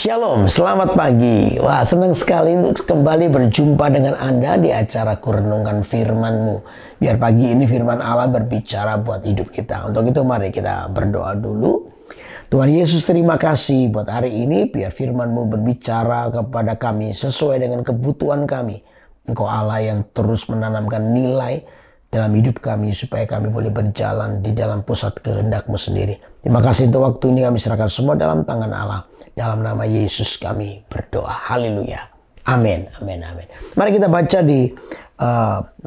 Shalom, selamat pagi. Wah, senang sekali untuk kembali berjumpa dengan Anda di acara Kurenungkan Firman-Mu. Biar pagi ini firman Allah berbicara buat hidup kita. Untuk itu mari kita berdoa dulu. Tuhan Yesus, terima kasih buat hari ini. Biar firman-Mu berbicara kepada kami sesuai dengan kebutuhan kami. Engkau Allah yang terus menanamkan nilai dalam hidup kami supaya kami boleh berjalan di dalam pusat kehendak-Mu sendiri. Terima kasih untuk waktu ini, kami serahkan semua dalam tangan Allah. Dalam nama Yesus kami berdoa. Haleluya. Amin. Amin. Amin. Mari kita baca di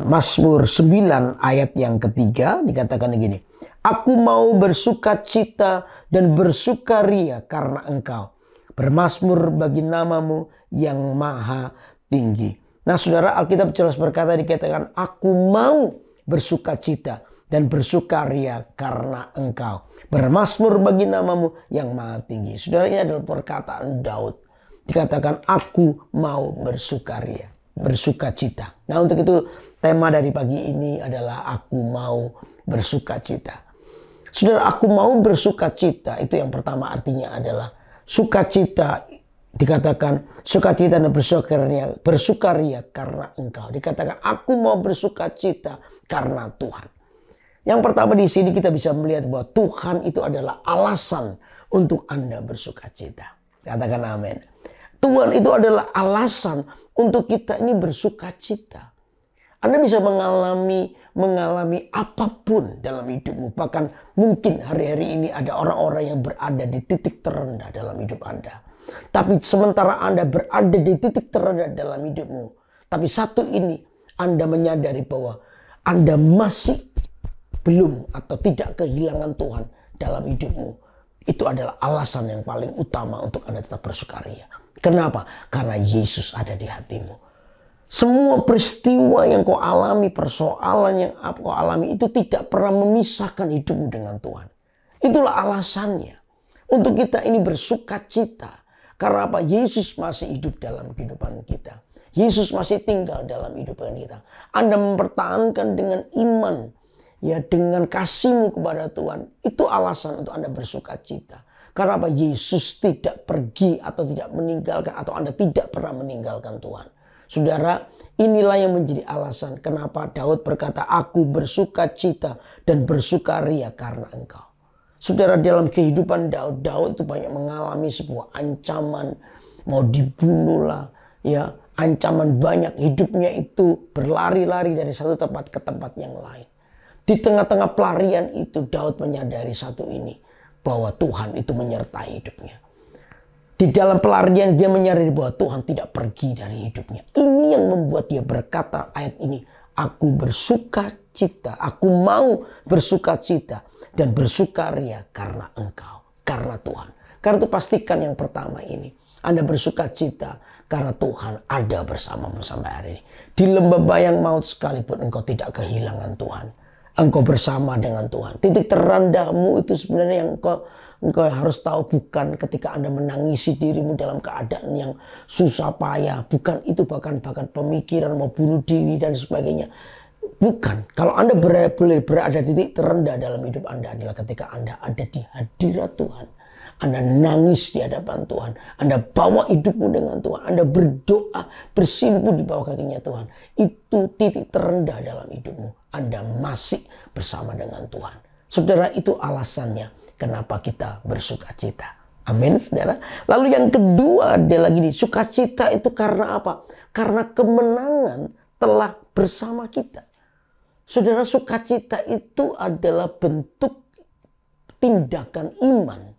Mazmur 9 ayat yang ketiga. Dikatakan begini. Aku mau bersuka cita dan bersukaria karena Engkau. Bermazmur bagi namamu yang maha tinggi. Nah saudara, Alkitab jelas berkata, dikatakan aku mau bersuka cita dan bersukaria karena Engkau. Bermazmur bagi namamu yang maha tinggi. Saudara, ini adalah perkataan Daud. Dikatakan aku mau bersukaria, bersuka cita. Nah untuk itu tema dari pagi ini adalah aku mau bersuka cita. Saudara, aku mau bersuka cita, itu yang pertama artinya adalah sukacita. Dikatakan sukacita dan bersukaria karena Engkau. Dikatakan aku mau bersuka cita karena Tuhan. Yang pertama di sini kita bisa melihat bahwa Tuhan itu adalah alasan untuk Anda bersuka cita. Katakan amin. Tuhan itu adalah alasan untuk kita ini bersuka cita. Anda bisa mengalami apapun dalam hidupmu. Bahkan mungkin hari-hari ini ada orang-orang yang berada di titik terendah dalam hidup Anda. Tapi sementara Anda berada di titik terendah dalam hidupmu. Tapi satu ini, Anda menyadari bahwa Anda masih belum atau tidak kehilangan Tuhan dalam hidupmu. Itu adalah alasan yang paling utama untuk Anda tetap bersukaria. Kenapa? Karena Yesus ada di hatimu. Semua peristiwa yang kau alami, persoalan yang kau alami itu tidak pernah memisahkan hidupmu dengan Tuhan. Itulah alasannya untuk kita ini bersuka cita. Karena apa? Yesus masih hidup dalam kehidupan kita. Yesus masih tinggal dalam kehidupan kita. Anda mempertahankan dengan iman, ya, dengan kasihmu kepada Tuhan, itu alasan untuk Anda bersuka cita. Karena apa? Yesus tidak pergi atau tidak meninggalkan, atau Anda tidak pernah meninggalkan Tuhan. Saudara, inilah yang menjadi alasan kenapa Daud berkata, aku bersuka cita dan bersukaria karena Engkau. Saudara, dalam kehidupan Daud itu banyak mengalami sebuah ancaman, mau dibunuh lah, ya, ancaman banyak. Hidupnya itu berlari-lari dari satu tempat ke tempat yang lain. Di tengah-tengah pelarian itu Daud menyadari satu ini, bahwa Tuhan itu menyertai hidupnya. Di dalam pelarian dia menyadari bahwa Tuhan tidak pergi dari hidupnya. Ini yang membuat dia berkata ayat ini, aku bersuka cita, aku mau bersuka cita dan bersukaria karena Engkau, karena Tuhan. Karena itu pastikan yang pertama ini, Anda bersuka cita karena Tuhan ada bersamamu sampai hari ini. Di lembah bayang maut sekalipun engkau tidak kehilangan Tuhan. Engkau bersama dengan Tuhan. Titik terendahmu itu sebenarnya yang engkau harus tahu, bukan ketika Anda menangisi dirimu dalam keadaan yang susah payah. Bukan itu, bahkan pemikiran mau bunuh diri dan sebagainya. Bukan. Kalau Anda boleh berada di titik terendah dalam hidup Anda adalah ketika Anda ada di hadirat Tuhan. Anda nangis di hadapan Tuhan. Anda bawa hidupmu dengan Tuhan. Anda berdoa, bersimpuh di bawah kakinya Tuhan. Itu titik terendah dalam hidupmu. Anda masih bersama dengan Tuhan. Saudara, itu alasannya kenapa kita bersuka cita. Amin, saudara. Lalu yang kedua ada lagi, sukacita itu karena apa? Karena kemenangan telah bersama kita. Saudara, sukacita itu adalah bentuk tindakan iman.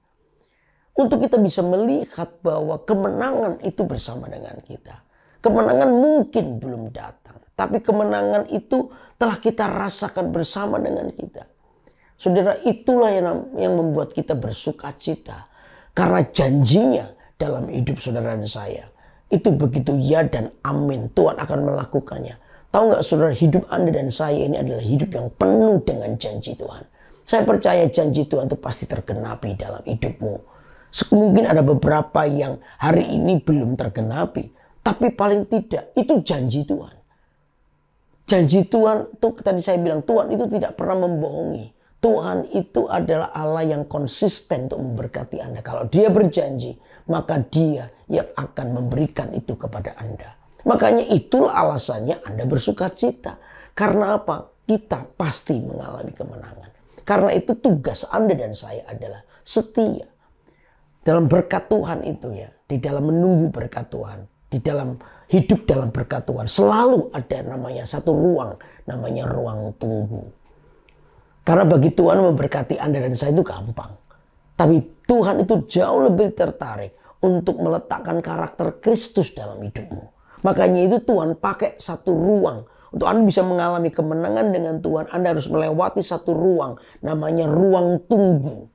Untuk kita bisa melihat bahwa kemenangan itu bersama dengan kita. Kemenangan mungkin belum datang, tapi kemenangan itu telah kita rasakan bersama dengan kita. Saudara, itulah yang membuat kita bersuka cita. Karena janjinya dalam hidup saudara dan saya, itu begitu ya dan amin. Tuhan akan melakukannya. Tahu nggak saudara, hidup Anda dan saya ini adalah hidup yang penuh dengan janji Tuhan. Saya percaya janji Tuhan itu pasti tergenapi dalam hidupmu. Mungkin ada beberapa yang hari ini belum tergenapi, tapi paling tidak itu janji Tuhan. Janji Tuhan itu tadi saya bilang, Tuhan itu tidak pernah membohongi. Tuhan itu adalah Allah yang konsisten untuk memberkati Anda. Kalau Dia berjanji, maka Dia yang akan memberikan itu kepada Anda. Makanya itulah alasannya Anda bersuka cita. Karena apa? Kita pasti mengalami kemenangan. Karena itu tugas Anda dan saya adalah setia dalam berkat Tuhan itu ya. Di dalam menunggu berkat Tuhan. Di dalam hidup dalam berkat Tuhan. Selalu ada namanya satu ruang. Namanya ruang tunggu. Karena bagi Tuhan memberkati Anda dan saya itu gampang. Tapi Tuhan itu jauh lebih tertarik untuk meletakkan karakter Kristus dalam hidupmu. Makanya itu Tuhan pakai satu ruang. Untuk Anda bisa mengalami kemenangan dengan Tuhan, Anda harus melewati satu ruang. Namanya ruang tunggu.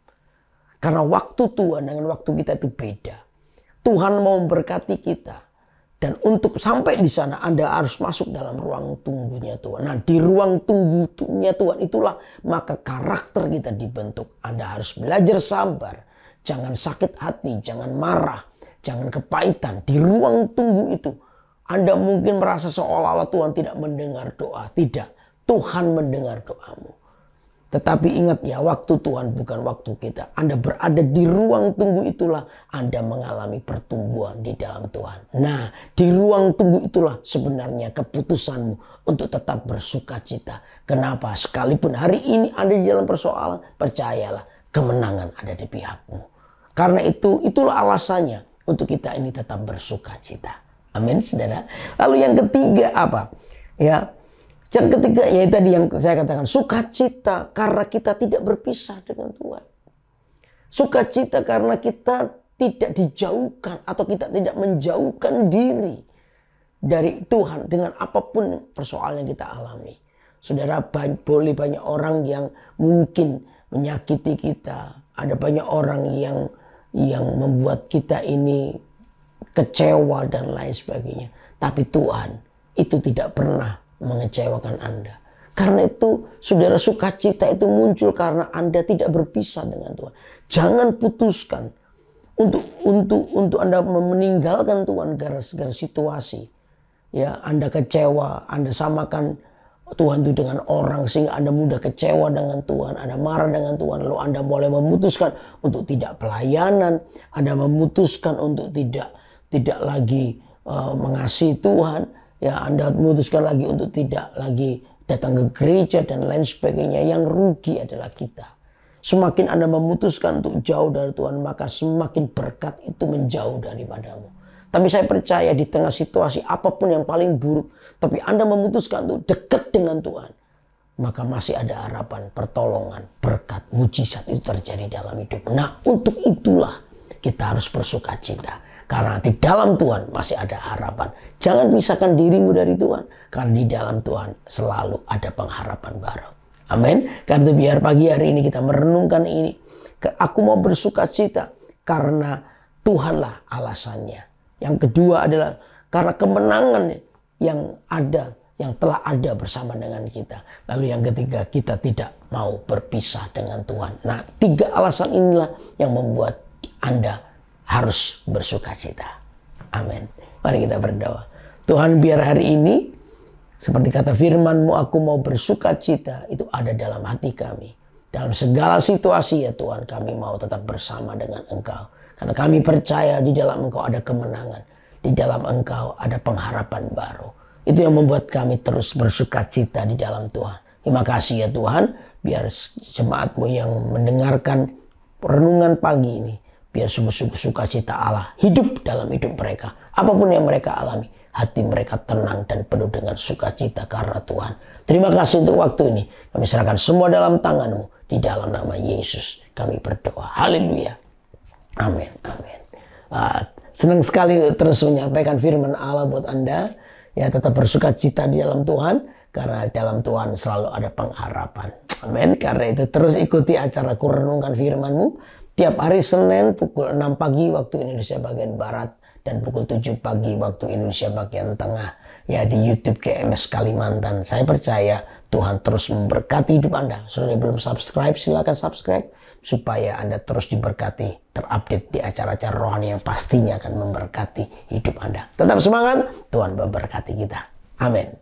Karena waktu Tuhan dengan waktu kita itu beda. Tuhan mau memberkati kita. Dan untuk sampai di sana Anda harus masuk dalam ruang tunggunya Tuhan. Nah di ruang tunggunya Tuhan itulah maka karakter kita dibentuk. Anda harus belajar sabar. Jangan sakit hati, jangan marah, jangan kepahitan. Di ruang tunggu itu Anda mungkin merasa seolah-olah Tuhan tidak mendengar doa. Tidak, Tuhan mendengar doamu. Tetapi ingat ya, waktu Tuhan bukan waktu kita. Anda berada di ruang tunggu itulah Anda mengalami pertumbuhan di dalam Tuhan. Nah, di ruang tunggu itulah sebenarnya keputusanmu untuk tetap bersuka cita. Kenapa? Sekalipun hari ini Anda di dalam persoalan, percayalah kemenangan ada di pihakmu. Karena itulah alasannya untuk kita ini tetap bersuka cita. Amin, saudara. Lalu yang ketiga apa? Ya, yang ketiga ya tadi yang saya katakan sukacita karena kita tidak berpisah dengan Tuhan. Sukacita karena kita tidak dijauhkan atau kita tidak menjauhkan diri dari Tuhan dengan apapun persoalan yang kita alami. Saudara, boleh banyak orang yang mungkin menyakiti kita. Ada banyak orang yang membuat kita ini kecewa dan lain sebagainya. Tapi Tuhan itu tidak pernah mengecewakan Anda. Karena itu saudara, sukacita itu muncul karena Anda tidak berpisah dengan Tuhan. Jangan putuskan untuk Anda meninggalkan Tuhan gara-gara situasi. Ya, Anda kecewa, Anda samakan Tuhan itu dengan orang sehingga Anda mudah kecewa dengan Tuhan, Anda marah dengan Tuhan, lalu Anda mulai memutuskan untuk tidak pelayanan, Anda memutuskan untuk tidak lagi mengasihi Tuhan, ya Anda memutuskan lagi untuk tidak lagi datang ke gereja dan lain sebagainya. Yang rugi adalah kita. Semakin Anda memutuskan untuk jauh dari Tuhan, maka semakin berkat itu menjauh daripadamu. Tapi saya percaya di tengah situasi apapun yang paling buruk, tapi Anda memutuskan untuk dekat dengan Tuhan, maka masih ada harapan, pertolongan, berkat, mujizat itu terjadi dalam hidup. Nah, untuk itulah kita harus bersuka cita. Karena di dalam Tuhan masih ada harapan. Jangan pisahkan dirimu dari Tuhan. Karena di dalam Tuhan selalu ada pengharapan baru. Amin. Karena itu biar pagi hari ini kita merenungkan ini. Aku mau bersuka cita karena Tuhanlah alasannya. Yang kedua adalah karena kemenangan yang ada, yang telah ada bersama dengan kita. Lalu yang ketiga, kita tidak mau berpisah dengan Tuhan. Nah, tiga alasan inilah yang membuat Anda harus bersuka cita. Amin. Mari kita berdoa. Tuhan, biar hari ini seperti kata firman-Mu, aku mau bersuka cita, itu ada dalam hati kami. Dalam segala situasi ya Tuhan, kami mau tetap bersama dengan Engkau. Karena kami percaya di dalam Engkau ada kemenangan. Di dalam Engkau ada pengharapan baru. Itu yang membuat kami terus bersuka cita di dalam Tuhan. Terima kasih ya Tuhan. Biar jemaat-Mu yang mendengarkan renungan pagi ini, biar sungguh-sungguh sukacita Allah hidup dalam hidup mereka. Apapun yang mereka alami, hati mereka tenang dan penuh dengan sukacita karena Tuhan. Terima kasih untuk waktu ini. Kami serahkan semua dalam tangan-Mu. Di dalam nama Yesus kami berdoa. Haleluya. Amin. Amin. Senang sekali terus menyampaikan firman Allah buat Anda. Ya, tetap bersukacita di dalam Tuhan. Karena dalam Tuhan selalu ada pengharapan. Amin. Karena itu terus ikuti acara Kurenungkan Firman-Mu. Tiap hari Senin pukul 6 pagi waktu Indonesia bagian Barat. Dan pukul 7 pagi waktu Indonesia bagian Tengah. Ya, di YouTube KMS Kalimantan. Saya percaya Tuhan terus memberkati hidup Anda. Sudah belum subscribe, silakan subscribe. Supaya Anda terus diberkati, terupdate di acara-acara rohani yang pastinya akan memberkati hidup Anda. Tetap semangat, Tuhan memberkati kita. Amin.